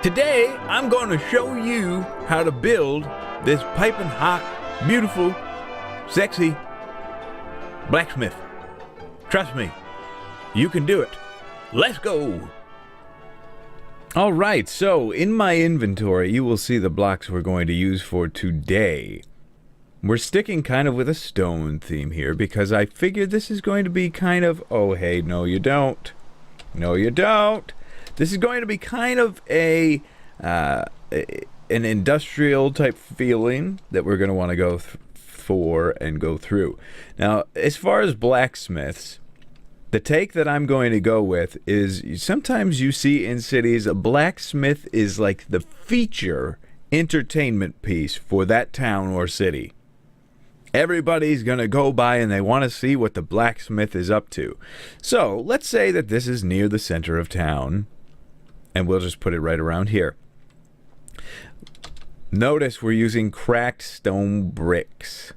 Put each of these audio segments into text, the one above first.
Today, I'm going to show you how to build this piping hot, beautiful, sexy blacksmith. Trust me, you can do it. Let's go. All right, so in my inventory, you will see the blocks we're going to use for today. We're sticking kind of with a stone theme here because I figured this is going to be kind of, oh, hey, no, you don't. No, you don't. This is going to be kind of an industrial type feeling that we're going to want to go for and go through. Now, as far as blacksmiths, the take that I'm going to go with is sometimes you see in cities a blacksmith is like the feature entertainment piece for that town or city. Everybody's going to go by and they want to see what the blacksmith is up to. So let's say that this is near the center of town. And we'll just put it right around here. Notice we're using cracked stone bricks.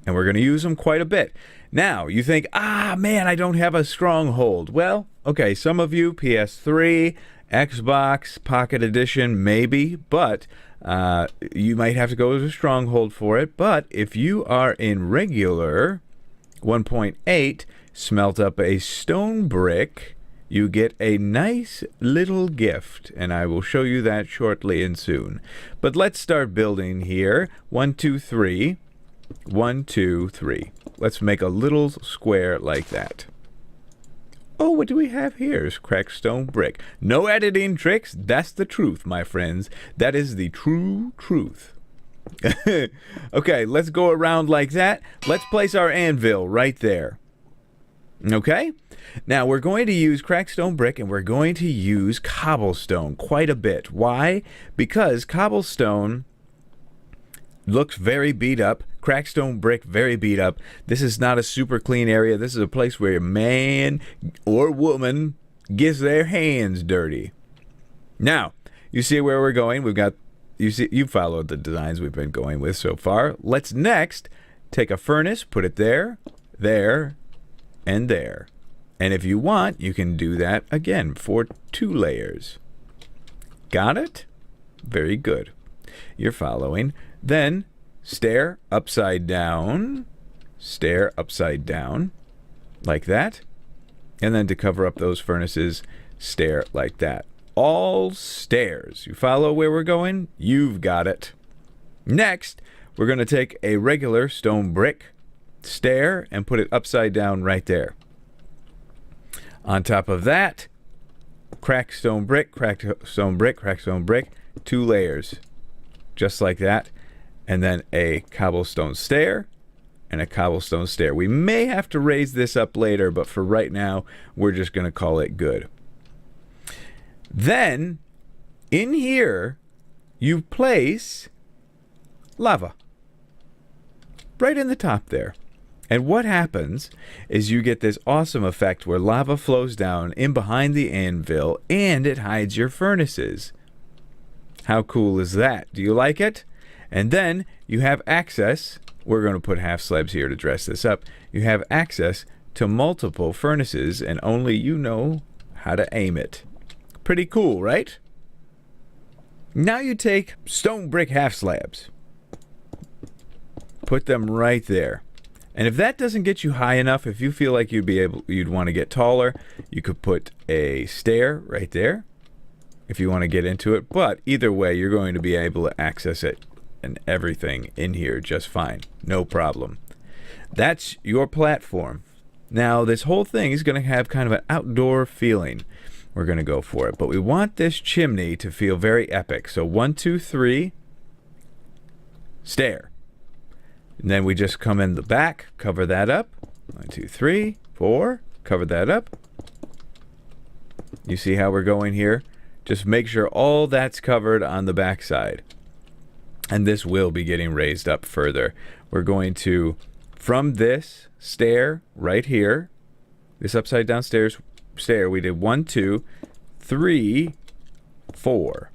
And we're going to use them quite a bit. Now, you think, man, I don't have a stronghold. Well, okay, some of you, PS3, Xbox, Pocket Edition, maybe. But you might have to go with a stronghold for it. But if you are in regular 1.8, smelt up a stone brick, you get a nice little gift, and I will show you that shortly and soon. But let's start building here. 1, 2, 3. 1, 2, 3. Let's make a little square like that. Oh, what do we have here? It's cracked stone brick. No editing tricks. That's the truth, my friends. That is the true truth. Okay, let's go around like that. Let's place our anvil right there. Okay? Now, we're going to use cracked stone brick, and we're going to use cobblestone quite a bit. Why? Because cobblestone looks very beat up. Cracked stone brick, very beat up. This is not a super clean area. This is a place where a man or woman gets their hands dirty. Now, you see where we're going. You followed the designs we've been going with so far. Let's next take a furnace, put it there, there, and there. And if you want, you can do that again for 2 layers. Got it? Very good. You're following. Then stair upside down, like that. And then to cover up those furnaces, stair like that. All stairs. You follow where we're going? You've got it. Next, we're going to take a regular stone brick stair and put it upside down right there. On top of that, cracked stone brick, cracked stone brick, cracked stone brick, 2 layers. Just like that. And then a cobblestone stair and a cobblestone stair. We may have to raise this up later, but for right now, we're just going to call it good. Then, in here, you place lava. Right in the top there. And what happens is you get this awesome effect where lava flows down in behind the anvil and it hides your furnaces. How cool is that? Do you like it? And then you have access. We're going to put half slabs here to dress this up. You have access to multiple furnaces and only you know how to aim it. Pretty cool, right? Now you take stone brick half slabs. Put them right there. And if that doesn't get you high enough, if you feel like you'd want to get taller, you could put a stair right there if you want to get into it. But either way, you're going to be able to access it and everything in here just fine. No problem. That's your platform. Now, this whole thing is going to have kind of an outdoor feeling. We're going to go for it. But we want this chimney to feel very epic. So 1, 2, 3, stair. And then we just come in the back, cover that up. 1, 2, 3, 4, cover that up. You see how we're going here? Just make sure all that's covered on the back side. And this will be getting raised up further. We're going to, from this stair right here, this upside down stair, we did 1, 2, 3, 4.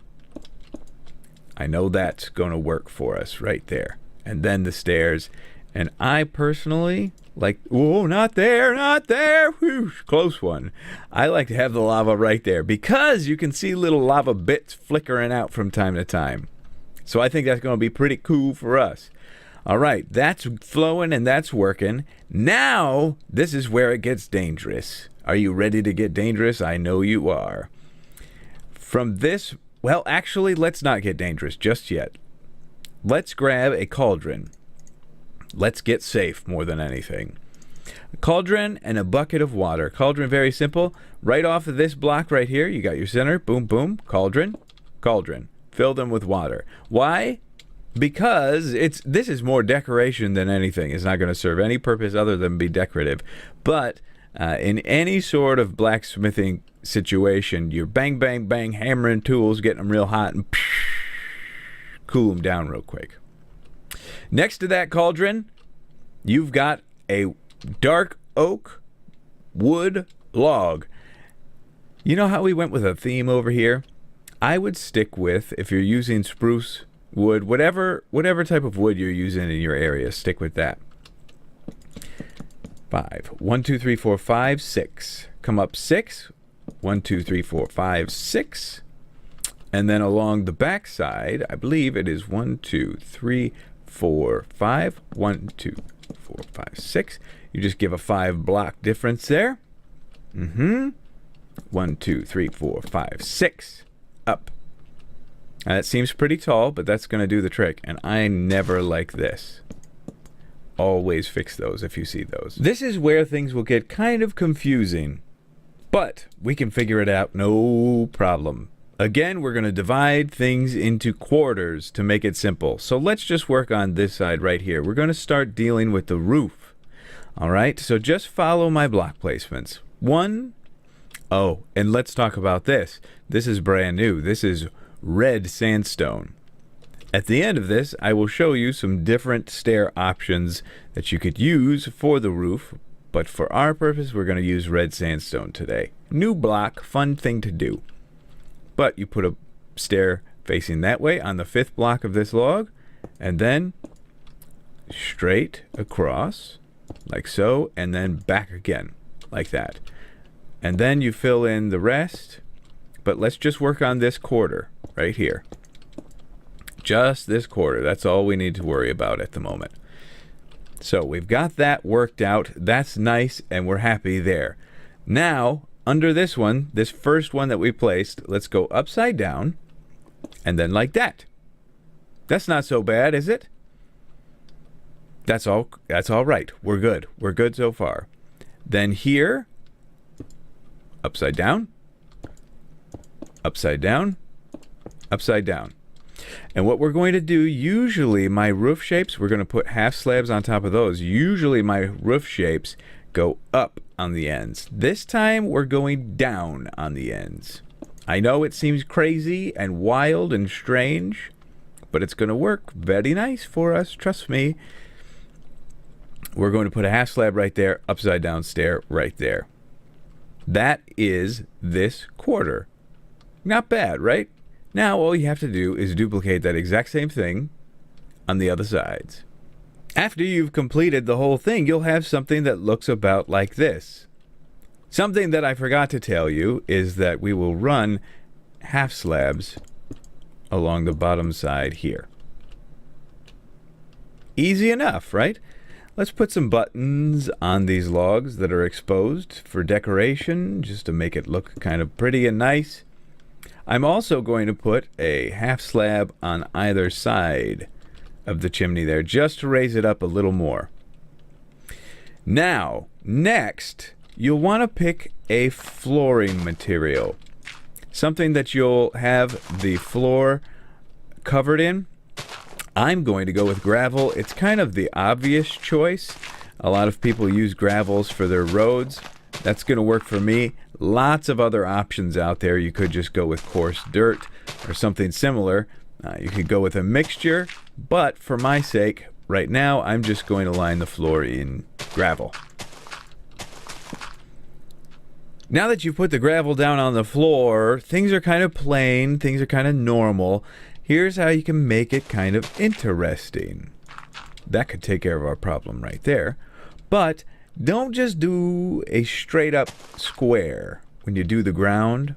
I know that's going to work for us right there. And then the stairs. And I personally Like, whoa, not there, not there. Whew, close one. I like to have the lava right there because you can see little lava bits flickering out from time to time. So I think that's going to be pretty cool for us. All right, that's flowing and that's working. Now, this is where it gets dangerous. Are you ready to get dangerous? I know you are. From this, well, actually, let's not get dangerous just yet. Let's grab a cauldron. Let's get safe more than anything. A cauldron and a bucket of water. Cauldron, very simple. Right off of this block right here, you got your center. Boom, boom. Cauldron, cauldron. Fill them with water. Why? Because this is more decoration than anything. It's not going to serve any purpose other than be decorative. But in any sort of blacksmithing situation, you're bang, bang, bang, hammering tools, getting them real hot, and cool them down real quick. Next to that cauldron, you've got a dark oak wood log. You know how we went with a theme over here? I would stick with, if you're using spruce wood, whatever type of wood you're using in your area, stick with that. 5. 1, 2, 3, 4, 5, 6. Come up 6. 1, 2, 3, 4, 5, 6. And then along the back side, I believe it is 1, 2, 3, 4, 5. 1, 2, 4, 5, 6. You just give a 5 block difference there. 1, 2, 3, 4, 5, 6. Up. Now that seems pretty tall, but that's going to do the trick. And I never like this. Always fix those if you see those. This is where things will get kind of confusing. But we can figure it out, no problem. Again, we're going to divide things into quarters to make it simple. So let's just work on this side right here. We're going to start dealing with the roof. All right, so just follow my block placements. 1. Oh, and let's talk about this. This is brand new. This is red sandstone. At the end of this, I will show you some different stair options that you could use for the roof. But for our purpose, we're going to use red sandstone today. New block, fun thing to do. But you put a stair facing that way on the 5th block of this log, and then straight across, like so, and then back again, like that. And then you fill in the rest, but let's just work on this quarter right here. Just this quarter, that's all we need to worry about at the moment. So we've got that worked out, that's nice, and we're happy there. Now, under this one, this first one that we placed, let's go upside down, and then like that. That's not so bad, is it? That's all right. We're good. We're good so far. Then here, upside down, upside down, upside down. And what we're going to do, usually my roof shapes, we're going to put half slabs on top of those. Usually my roof shapes go up on the ends. This time we're going down on the ends. I know it seems crazy and wild and strange, but it's going to work very nice for us, trust me. We're going to put a half slab right there, upside down stair right there. That is this quarter. Not bad, right? Now all you have to do is duplicate that exact same thing on the other sides. After you've completed the whole thing, you'll have something that looks about like this. Something that I forgot to tell you is that we will run half slabs along the bottom side here. Easy enough, right? Let's put some buttons on these logs that are exposed for decoration, just to make it look kind of pretty and nice. I'm also going to put a half slab on either side of the chimney there, just to raise it up a little more. Now, next, you'll want to pick a flooring material. Something that you'll have the floor covered in. I'm going to go with gravel. It's kind of the obvious choice. A lot of people use gravels for their roads. That's going to work for me. Lots of other options out there. You could just go with coarse dirt or something similar. You could go with a mixture, but for my sake, right now, I'm just going to line the floor in gravel. Now that you've put the gravel down on the floor, things are kind of plain, things are kind of normal. Here's how you can make it kind of interesting. That could take care of our problem right there. But don't just do a straight up square when you do the ground.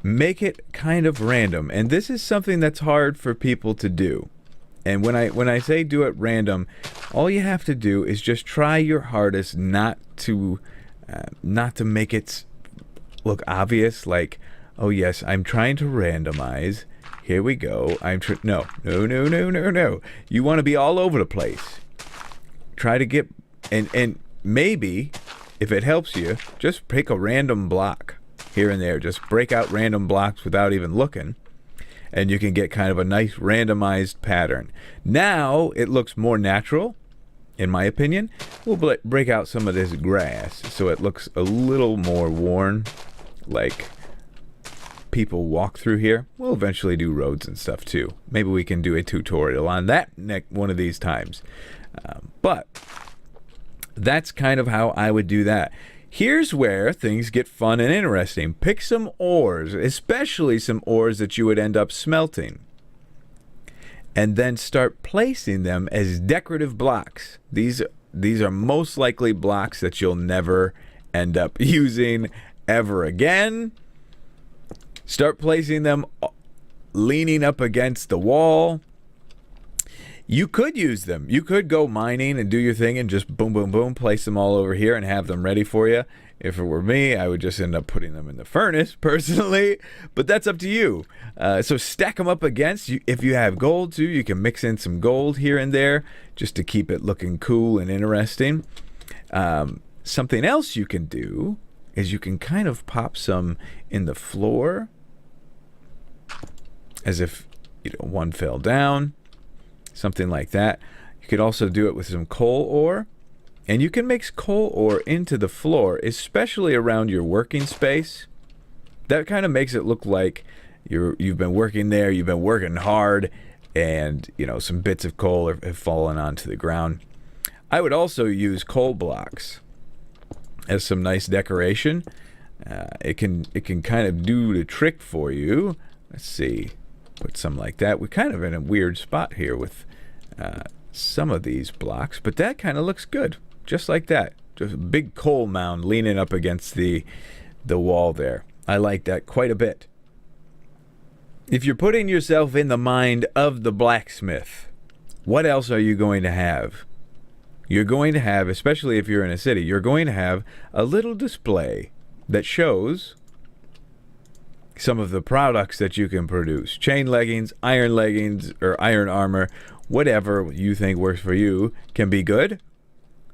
Make it kind of random. And this is something that's hard for people to do. And when I say do it random, all you have to do is just try your hardest not to make it look obvious. Like, oh yes, I'm trying to randomize. Here we go. No. You want to be all over the place. Try to get and maybe if it helps you, just pick a random block here and there. Just break out random blocks without even looking. And you can get kind of a nice randomized pattern. Now it looks more natural, in my opinion. We'll break out some of this grass so it looks a little more worn, like people walk through here. We'll eventually do roads and stuff too. Maybe we can do a tutorial on that one of these times. But that's kind of how I would do that. Here's where things get fun and interesting. Pick some ores, especially some ores that you would end up smelting. And then start placing them as decorative blocks. These are most likely blocks that you'll never end up using ever again. Start placing them leaning up against the wall. You could use them. You could go mining and do your thing and just boom, boom, boom, place them all over here and have them ready for you. If it were me, I would just end up putting them in the furnace, personally. But that's up to you. So stack them up against. If you have gold, too, you can mix in some gold here and there just to keep it looking cool and interesting. Something else you can do is you can kind of pop some in the floor as if one fell down. Something like that. You could also do it with some coal ore. And you can mix coal ore into the floor, especially around your working space. That kind of makes it look like you've been working there, you've been working hard, and some bits of coal have fallen onto the ground. I would also use coal blocks as some nice decoration. It can kind of do the trick for you. Let's see. Put some like that. We're kind of in a weird spot here with some of these blocks, but that kind of looks good, just like that. Just a big coal mound leaning up against the wall there. I like that quite a bit. If you're putting yourself in the mind of the blacksmith, what else are you going to have? You're going to have, especially if you're in a city, you're going to have a little display that shows some of the products that you can produce. Chain leggings, or iron armor, whatever you think works for you can be good.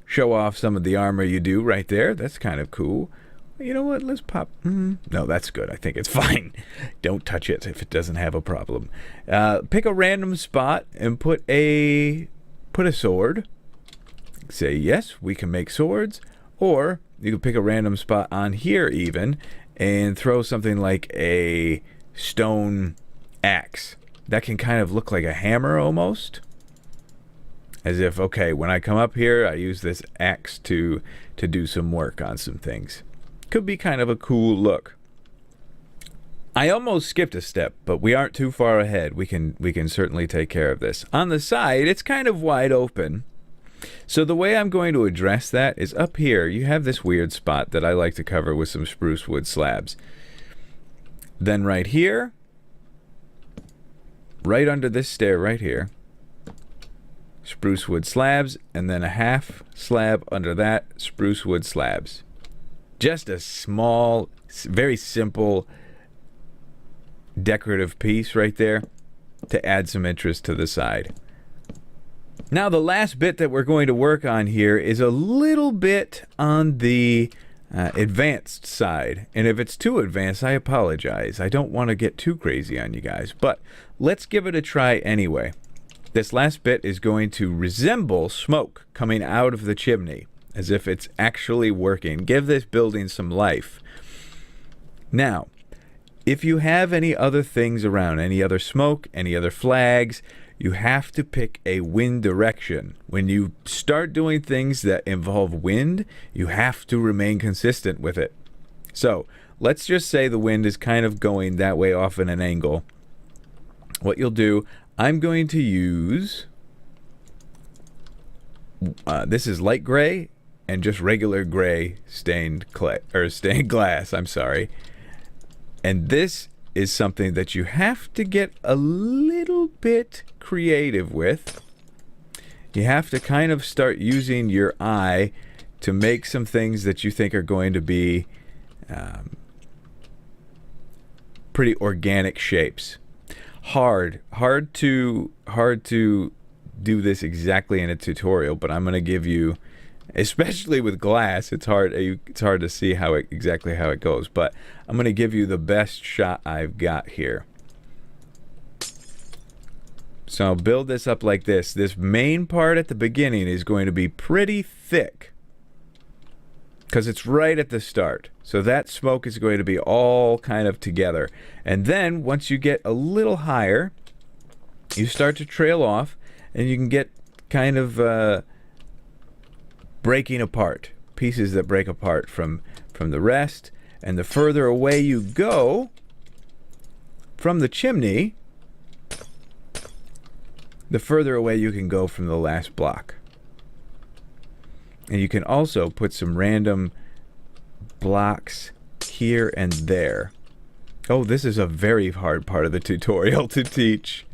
Show off some of the armor you do right there. That's kind of cool. You know what? Let's pop. No, that's good. I think it's fine. Don't touch it if it doesn't have a problem. Pick a random spot and put a sword. Say, yes, we can make swords. Or you can pick a random spot on here even and throw something like a stone axe. That can kind of look like a hammer almost. As if, okay, when I come up here, I use this axe to do some work on some things. Could be kind of a cool look. I almost skipped a step, but we aren't too far ahead. We can certainly take care of this. On the side, it's kind of wide open. So the way I'm going to address that is up here, you have this weird spot that I like to cover with some spruce wood slabs. Then right here, right under this stair right here, spruce wood slabs, and then a half slab under that, spruce wood slabs. Just a small, very simple decorative piece right there to add some interest to the side. Now the last bit that we're going to work on here is a little bit on the advanced side. And if it's too advanced, I apologize. I don't want to get too crazy on you guys, but let's give it a try anyway. This last bit is going to resemble smoke coming out of the chimney, as if it's actually working. Give this building some life. Now, if you have any other things around, any other smoke, any other flags, you have to pick a wind direction. When you start doing things that involve wind, you have to remain consistent with it. So, let's just say the wind is kind of going that way off in an angle. What you'll do, I'm going to use This is light gray and just regular gray stained clay or stained glass. I'm sorry. And this is something that you have to get a little bit creative with. You have to kind of start using your eye to make some things that you think are going to be pretty organic shapes. Hard to do this exactly in a tutorial, but I'm going to give you, especially with glass, it's hard to see exactly how it goes, but I'm going to give you the best shot I've got here. So I'll build this up like this. This main part at the beginning is going to be pretty thick because it's right at the start. So that smoke is going to be all kind of together. And then once you get a little higher, you start to trail off and you can get kind of breaking apart, pieces that break apart from the rest. And the further away you go from the chimney, the further away you can go from the last block. And you can also put some random blocks here and there. Oh, this is a very hard part of the tutorial to teach.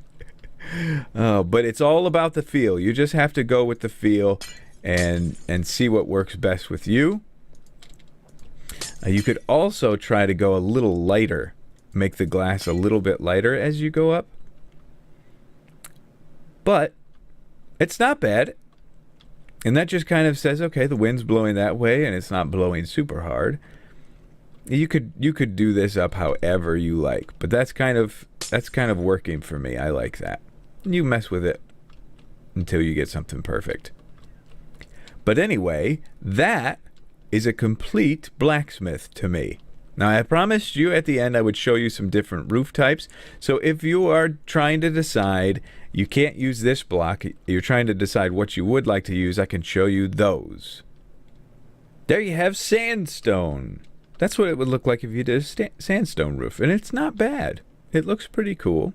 But it's all about the feel. You just have to go with the feel and see what works best with you. You could also try to go a little lighter, make the glass a little bit lighter as you go up. But it's not bad. And that just kind of says, okay, the wind's blowing that way and it's not blowing super hard. You could do this up however you like, but that's kind of working for me. I like that. You mess with it until you get something perfect. But anyway, that is a complete blacksmith to me. Now, I promised you at the end I would show you some different roof types. So if you are trying to decide, you can't use this block, you're trying to decide what you would like to use, I can show you those. There you have sandstone. That's what it would look like if you did a sandstone roof. And it's not bad. It looks pretty cool.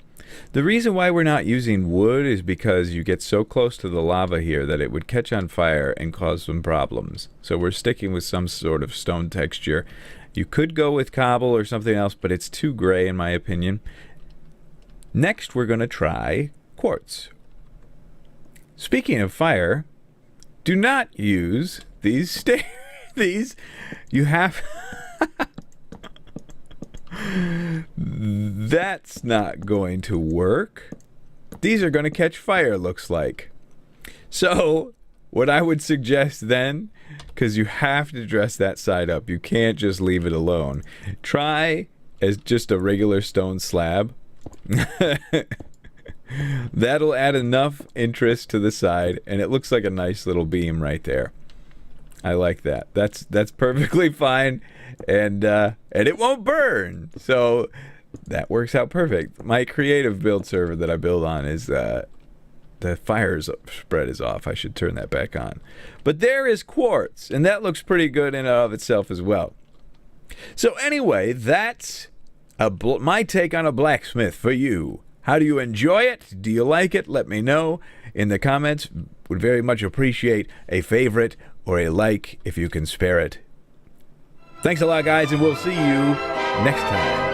The reason why we're not using wood is because you get so close to the lava here that it would catch on fire and cause some problems. So we're sticking with some sort of stone texture. You could go with cobble or something else, but it's too gray in my opinion. Next, we're going to try quartz. Speaking of fire, do not use these stairs. You have... That's not going to work. These are going to catch fire, looks like. So, what I would suggest then, because you have to dress that side up, you can't just leave it alone. Try as just a regular stone slab. That'll add enough interest to the side, and it looks like a nice little beam right there. I like that. That's perfectly fine, and it won't burn. So that works out perfect. My creative build server that I build on is the fire spread is off. I should turn that back on. But there is quartz, and that looks pretty good in and of itself as well. So anyway, that's my take on a blacksmith for you. How do you enjoy it? Do you like it? Let me know in the comments. Would very much appreciate a favorite or a like if you can spare it. Thanks a lot, guys, and we'll see you next time.